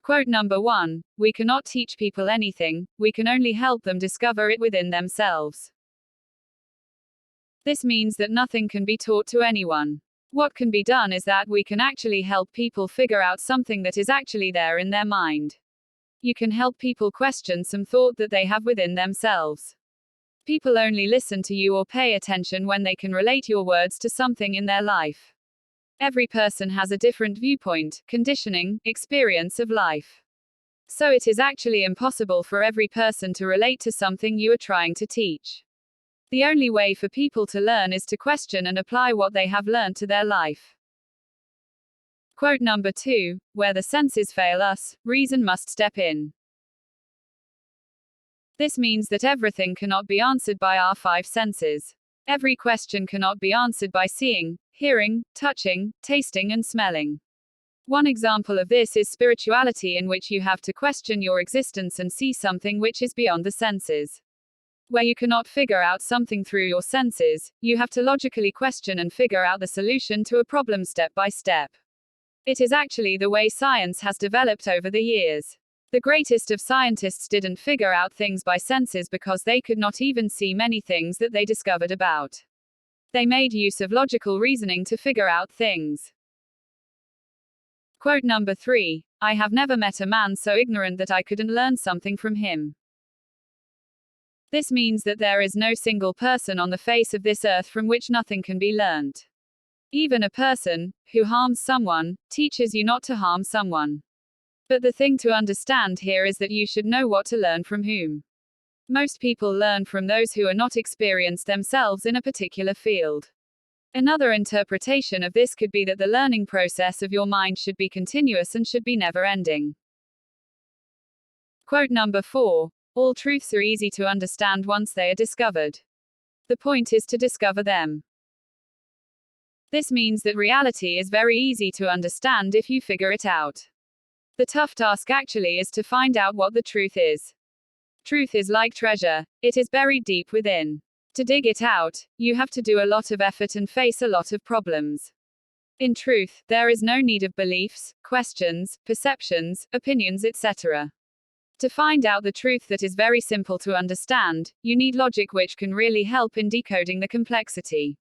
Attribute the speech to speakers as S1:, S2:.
S1: Quote number 1. We cannot teach people anything, we can only help them discover it within themselves. This means that nothing can be taught to anyone. What can be done is that we can actually help people figure out something that is actually there in their mind. You can help people question some thought that they have within themselves. People only listen to you or pay attention when they can relate your words to something in their life. Every person has a different viewpoint, conditioning, experience of life. So it is actually impossible for every person to relate to something you are trying to teach. The only way for people to learn is to question and apply what they have learned to their life. Quote number 2. Where the senses fail us, reason must step in. This means that everything cannot be answered by our 5 senses. Every question cannot be answered by seeing, hearing, touching, tasting, and smelling. One example of this is spirituality, in which you have to question your existence and see something which is beyond the senses. Where you cannot figure out something through your senses, you have to logically question and figure out the solution to a problem step by step. It is actually the way science has developed over the years. The greatest of scientists didn't figure out things by senses because they could not even see many things that they discovered about. They made use of logical reasoning to figure out things. Quote number 3. I have never met a man so ignorant that I couldn't learn something from him. This means that there is no single person on the face of this earth from which nothing can be learned. Even a person who harms someone teaches you not to harm someone. But the thing to understand here is that you should know what to learn from whom. Most people learn from those who are not experienced themselves in a particular field. Another interpretation of this could be that the learning process of your mind should be continuous and should be never ending. Quote number 4. All truths are easy to understand once they are discovered. The point is to discover them. This means that reality is very easy to understand if you figure it out. The tough task actually is to find out what the truth is. Truth is like treasure, it is buried deep within. To dig it out, you have to do a lot of effort and face a lot of problems. In truth, there is no need of beliefs, questions, perceptions, opinions, etc. To find out the truth that is very simple to understand, you need logic, which can really help in decoding the complexity.